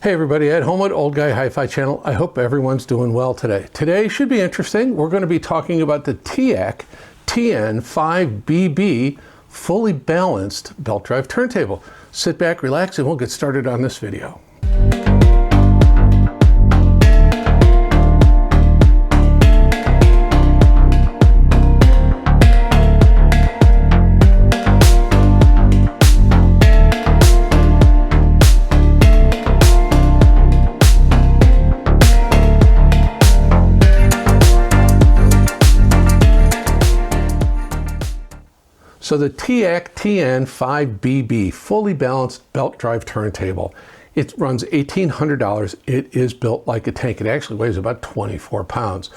Hey everybody, Ed Homewood, Old Guy Hi-Fi channel. I hope everyone's doing well today. Today should be interesting. We're going to be talking about the TEAC TN-5BB fully balanced belt drive turntable. Sit back, relax, and we'll get started on this video. So the TEAC TN-5BB fully balanced belt drive turntable. It runs $1,800. It is built like a tank. It actually weighs about 24 pounds.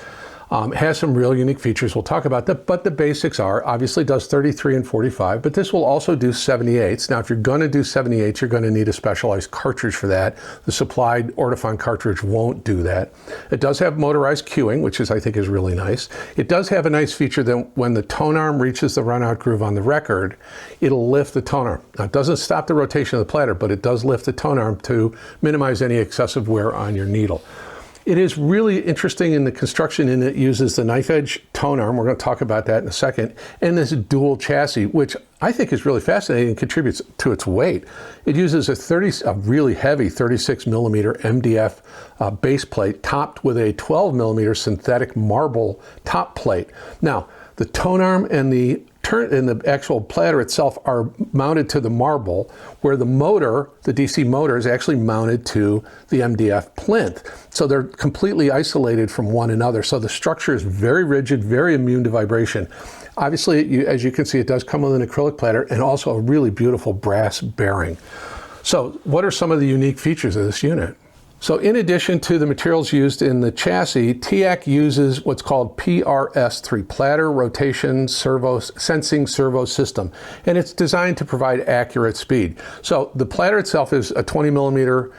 It has some real unique features. We'll talk about that, but the basics are, obviously does 33 and 45, but this will also do 78s. Now, if you're going to do 78s, you're going to need a specialized cartridge for that. The supplied Ortofon cartridge won't do that. It does have motorized cueing, which I think is really nice. It does have a nice feature that when the tone arm reaches the runout groove on the record, it'll lift the tone arm. Now, it doesn't stop the rotation of the platter, but it does lift the tone arm to minimize any excessive wear on your needle. It is really interesting in the construction, and it uses the knife edge tone arm. We're going to talk about that in a second. And this dual chassis, which I think is really fascinating and contributes to its weight. It uses a really heavy 36 millimeter MDF base plate topped with a 12 millimeter synthetic marble top plate. Now, the tone arm and the actual platter itself are mounted to the marble, where the motor, the DC motor, is actually mounted to the MDF plinth. So they're completely isolated from one another. So the structure is very rigid, very immune to vibration. Obviously, as you can see, it does come with an acrylic platter and also a really beautiful brass bearing. So what are some of the unique features of this unit? So in addition to the materials used in the chassis, TEAC uses what's called PRS3, Platter Rotation Sensing Servo System, and it's designed to provide accurate speed. So the platter itself is a 20 millimeter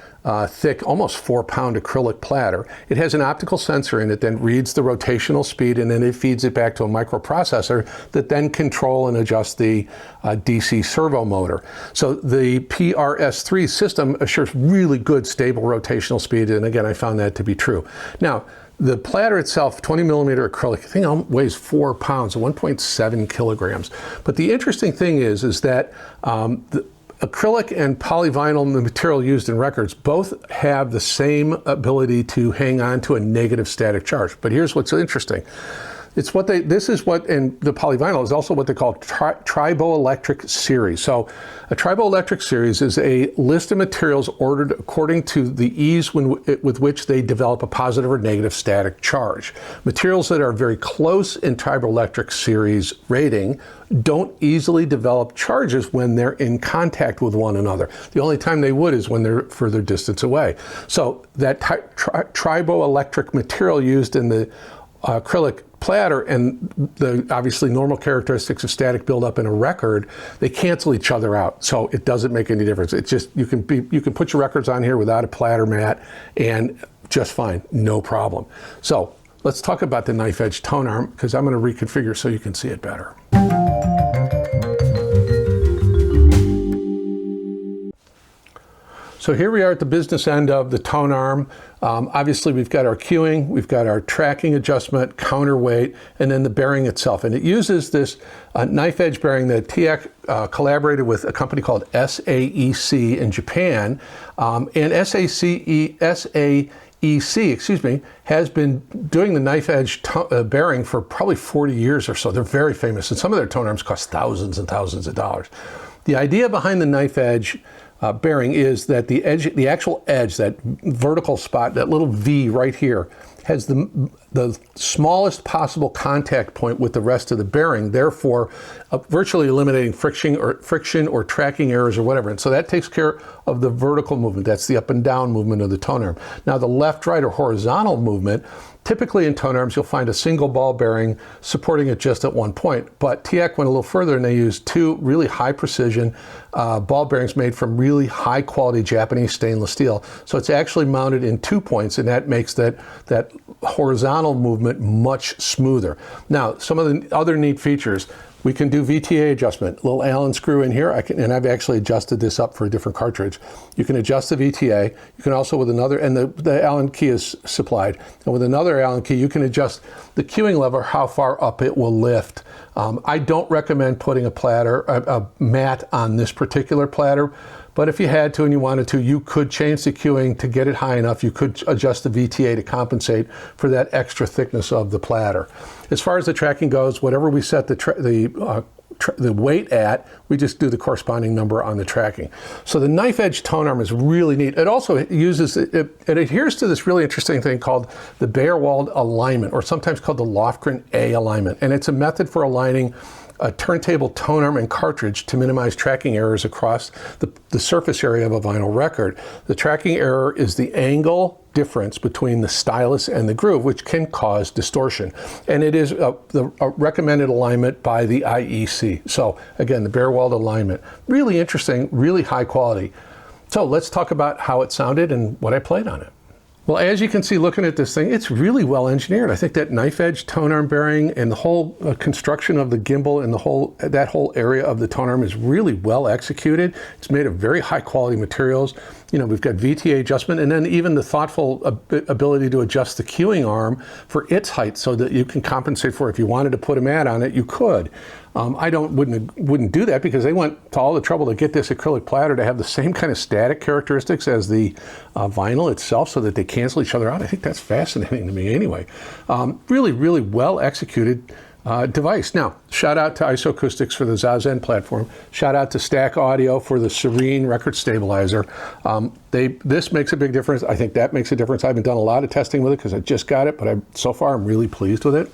thick, almost 4-pound acrylic platter. It has an optical sensor in it that reads the rotational speed, and then it feeds it back to a microprocessor that then control and adjust the DC servo motor. So the PRS3 system assures really good, stable rotational speed, and again, I found that to be true. Now, the platter itself, 20 millimeter acrylic, I think weighs 4 pounds, 1.7 kilograms. But the interesting thing is that the acrylic and polyvinyl, the material used in records, both have the same ability to hang on to a negative static charge. But here's what's interesting. It's what and the polyvinyl is also what they call triboelectric series. So a triboelectric series is a list of materials ordered according to the ease with which they develop a positive or negative static charge. Materials that are very close in triboelectric series rating don't easily develop charges when they're in contact with one another. The only time they would is when they're further distance away. So that triboelectric material used in the acrylic platter and the obviously normal characteristics of static buildup in a record, they cancel each other out. So it doesn't make any difference. It's just, you can put your records on here without a platter mat and just fine, no problem. So let's talk about the knife edge tone arm, because I'm going to reconfigure so you can see it better. So here we are at the business end of the tone arm. Obviously, we've got our cueing, we've got our tracking adjustment, counterweight, and then the bearing itself. And it uses this knife edge bearing that TEAC collaborated with a company called SAEC in Japan. And SAEC, has been doing the knife edge bearing for probably 40 years or so. They're very famous, and some of their tone arms cost thousands and thousands of dollars. The idea behind the knife edge bearing is that the actual edge, that vertical spot, that little V right here, has the smallest possible contact point with the rest of the bearing, therefore virtually eliminating friction or tracking errors or whatever. And so that takes care of the vertical movement. That's the up and down movement of the tone arm. Now the left, right, or horizontal movement, typically in tone arms, you'll find a single ball bearing supporting it just at one point. But TEAC went a little further, and they used two really high precision ball bearings made from really high quality Japanese stainless steel. So it's actually mounted in 2 points, and that makes that horizontal movement much smoother. Now, some of the other neat features: We can do VTA adjustment. Little Allen screw in here, and I've actually adjusted this up for a different cartridge. You can adjust the VTA. You can also with another, and the Allen key is supplied. And with another Allen key, you can adjust the cueing lever, how far up it will lift. I don't recommend putting a mat on this particular platter, but if you had to and you wanted to, you could change the cueing to get it high enough. You could adjust the VTA to compensate for that extra thickness of the platter. As far as the tracking goes, whatever we set the weight at, we just do the corresponding number on the tracking. So the knife edge tone arm is really neat. It also uses, it adheres to this really interesting thing called the Baerwald alignment, or sometimes called the Lofgren A alignment. And it's a method for aligning a turntable tone arm and cartridge to minimize tracking errors across the surface area of a vinyl record. The tracking error is the angle difference between the stylus and the groove, which can cause distortion. And it is the recommended alignment by the IEC. So again, the Baerwald alignment. Really interesting, really high quality. So let's talk about how it sounded and what I played on it. Well, as you can see looking at this thing, it's really well engineered. I think that knife edge tone arm bearing and the whole construction of the gimbal and that whole area of the tone arm is really well executed. It's made of very high quality materials. You know, we've got VTA adjustment, and then even the thoughtful ability to adjust the cueing arm for its height so that you can compensate for it. If you wanted to put a mat on it, you could. I wouldn't do that because they went to all the trouble to get this acrylic platter to have the same kind of static characteristics as the vinyl itself so that they cancel each other out. I think that's fascinating to me anyway. Really, really well executed device. Now, shout out to Isoacoustics for the Zazen platform. Shout out to Stack Audio for the Serene record stabilizer. This makes a big difference. I think that makes a difference. I haven't done a lot of testing with it because I just got it, but so far I'm really pleased with it.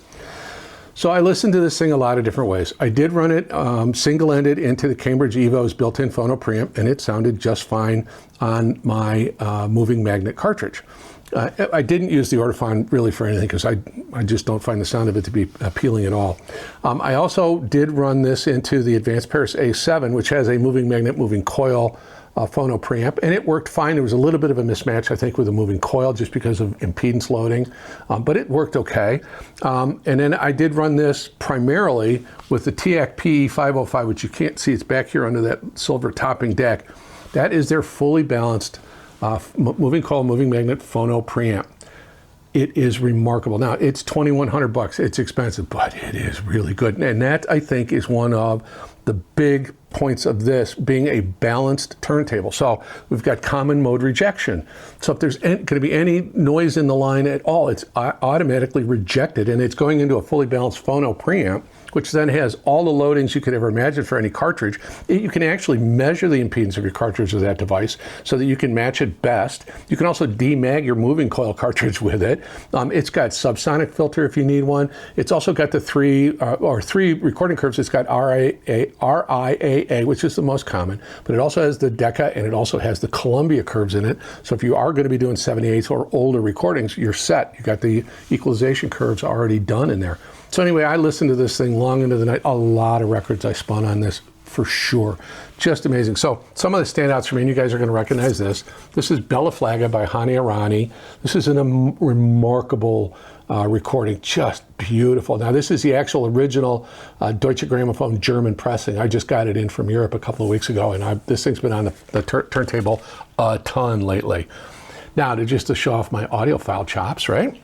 So I listened to this thing a lot of different ways. I did run it single-ended into the Cambridge Evo's built-in phono preamp, and it sounded just fine on my moving magnet cartridge. I didn't use the Ortofon really for anything because I just don't find the sound of it to be appealing at all. I also did run this into the Advanced Paris A7, which has a moving magnet, moving coil phono preamp, and it worked fine. There was a little bit of a mismatch, I think, with the moving coil just because of impedance loading, but it worked okay. And then I did run this primarily with the TEAC TN-5BB, which you can't see. It's back here under that silver topping DAC. That is their fully balanced moving coil, moving magnet phono preamp. It is remarkable. Now, it's $2,100. It's expensive, but it is really good. And that, I think, is one of the big points of this being a balanced turntable. So we've got common mode rejection. So if there's going to be any noise in the line at all, it's automatically rejected, and it's going into a fully balanced phono preamp, which then has all the loadings you could ever imagine for any cartridge. You can actually measure the impedance of your cartridge with that device so that you can match it best. You can also demag your moving coil cartridge with it. It's got subsonic filter if you need one. It's also got the three recording curves. It's got RIAA, which is the most common, but it also has the Decca, and it also has the Columbia curves in it. So if you are going to be doing 78s or older recordings, you're set. You got the equalization curves already done in there. So anyway, I listened to this thing long into the night. A lot of records I spun on this for sure. Just amazing. So some of the standouts for me, and you guys are going to recognize this. This is Bella Flaga by Hani Arani. This is a remarkable recording, just beautiful. Now this is the actual original Deutsche Grammophon German pressing. I just got it in from Europe a couple of weeks ago, and this thing's been on the turntable a ton lately. Now to show off my audiophile chops, right?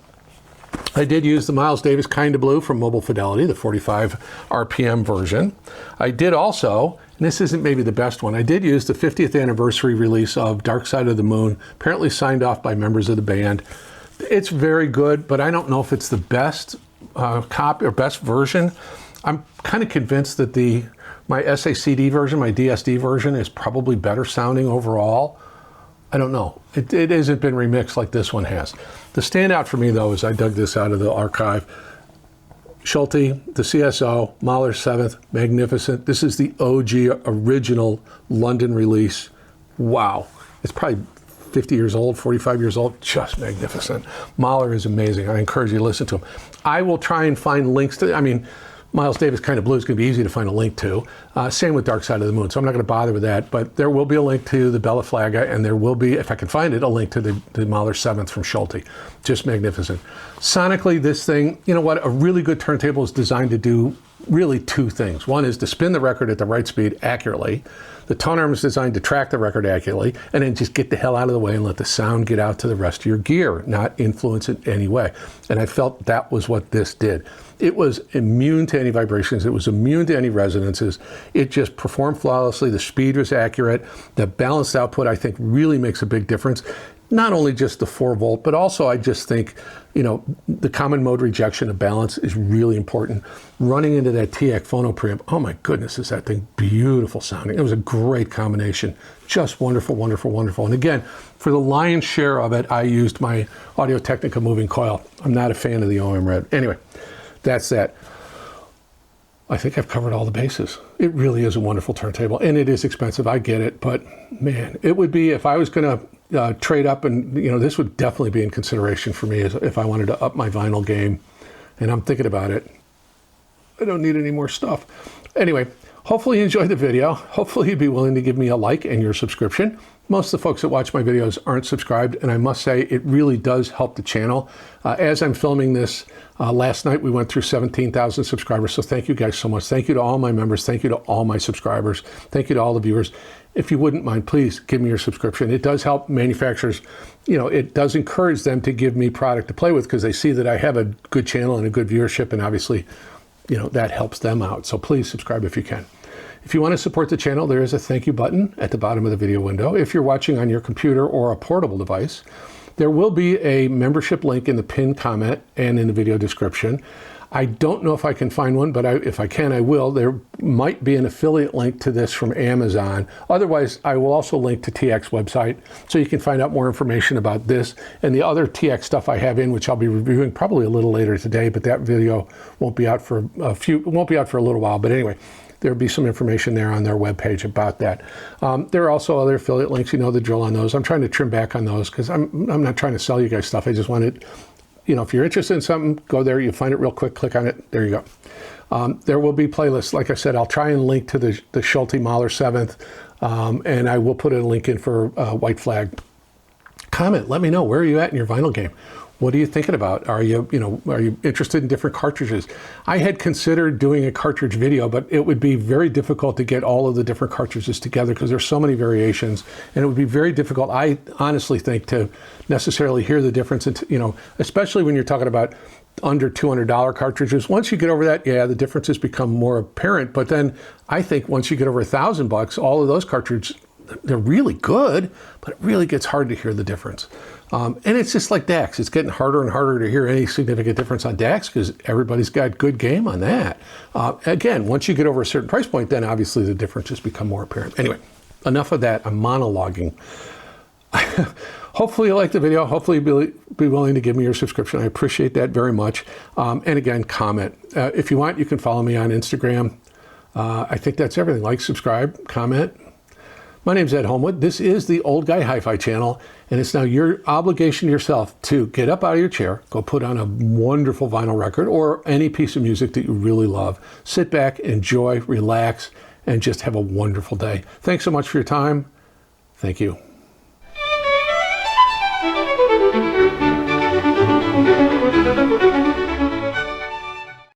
I did use the Miles Davis Kinda Blue from Mobile Fidelity, the 45 RPM version. I did also, and this isn't maybe the best one, I did use the 50th anniversary release of Dark Side of the Moon, apparently signed off by members of the band. It's very good, but I don't know if it's the best copy or best version. I'm kind of convinced that my SACD version, my DSD version, is probably better sounding overall. I don't know. It hasn't been remixed like this one has. The standout for me, though, is I dug this out of the archive. Schulte, the CSO, Mahler 7th, magnificent. This is the OG original London release. Wow. It's probably 50 years old, 45 years old, just magnificent. Mahler is amazing. I encourage you to listen to him. I will try and find links to, Miles Davis Kinda Blue is going to be easy to find a link to. Same with Dark Side of the Moon, so I'm not going to bother with that, but there will be a link to the Bella Flaga, and there will be, if I can find it, a link to the Mahler 7th from Schulte. Just magnificent. Sonically, this thing, you know what, a really good turntable is designed to do really two things. One is to spin the record at the right speed accurately. The tone arm is designed to track the record accurately, and then just get the hell out of the way and let the sound get out to the rest of your gear, not influence it in any way. And I felt that was what this did. It was immune to any vibrations. It was immune to any resonances. It just performed flawlessly. The speed was accurate. The balanced output, I think, really makes a big difference. Not only just the 4-volt, but also I just think, you know, the common mode rejection of balance is really important. Running into that TEAC phono preamp, oh my goodness, is that thing beautiful sounding. It was a great combination. Just wonderful, wonderful, wonderful. And again, for the lion's share of it, I used my Audio-Technica moving coil. I'm not a fan of the OM Red. Anyway, that's that. I think I've covered all the bases. It really is a wonderful turntable, and it is expensive. I get it, but man, it would be, if I was going to trade up, and you know, this would definitely be in consideration for me if I wanted to up my vinyl game, and I'm thinking about it. I don't need any more stuff. Anyway, hopefully you enjoyed the video. Hopefully you'd be willing to give me a like and your subscription. Most of the folks that watch my videos aren't subscribed, and I must say it really does help the channel. As I'm filming this, last night we went through 17,000 subscribers, so thank you guys so much. Thank you to all my members. Thank you to all my subscribers. Thank you to all the viewers. If you wouldn't mind, please give me your subscription. It does help manufacturers. You know, it does encourage them to give me product to play with because they see that I have a good channel and a good viewership, and obviously, you know, that helps them out. So please subscribe if you can. If you want to support the channel, there is a thank you button at the bottom of the video window. If you're watching on your computer or a portable device, there will be a membership link in the pinned comment and in the video description. I don't know if I can find one, but if I can, I will. There might be an affiliate link to this from Amazon. Otherwise, I will also link to TEAC's website so you can find out more information about this and the other TEAC stuff I have in, which I'll be reviewing probably a little later today, but that video won't be out for a little while. But anyway, there'll be some information there on their webpage about that. There are also other affiliate links, you know the drill on those. I'm trying to trim back on those because I'm not trying to sell you guys stuff. I just wanted, you know, if you're interested in something, go there, you find it real quick, click on it, there you go. There will be playlists. Like I said, I'll try and link to the Schulte Mahler 7th, and I will put a link in for White Flag. Comment, let me know, where are you at in your vinyl game? What are you thinking about? Are you interested in different cartridges? I had considered doing a cartridge video, but it would be very difficult to get all of the different cartridges together because there's so many variations, and it would be very difficult, I honestly think, to necessarily hear the difference, you know, especially when you're talking about under $200 cartridges. Once you get over that, yeah, the differences become more apparent. But then I think once you get over $1,000, all of those cartridges, they're really good, but it really gets hard to hear the difference. And it's just like DACs. It's getting harder and harder to hear any significant difference on DACs because everybody's got good game on that. Again, once you get over a certain price point, then obviously the differences become more apparent. Anyway, enough of that. I'm monologuing. Hopefully you like the video. Hopefully you'll be willing to give me your subscription. I appreciate that very much. And again, comment. If you want, you can follow me on Instagram. I think that's everything. Like, subscribe, comment. My name's Ed Homewood. This is the Old Guy Hi-Fi channel, and it's now your obligation to yourself to get up out of your chair, go put on a wonderful vinyl record or any piece of music that you really love. Sit back, enjoy, relax, and just have a wonderful day. Thanks so much for your time. Thank you.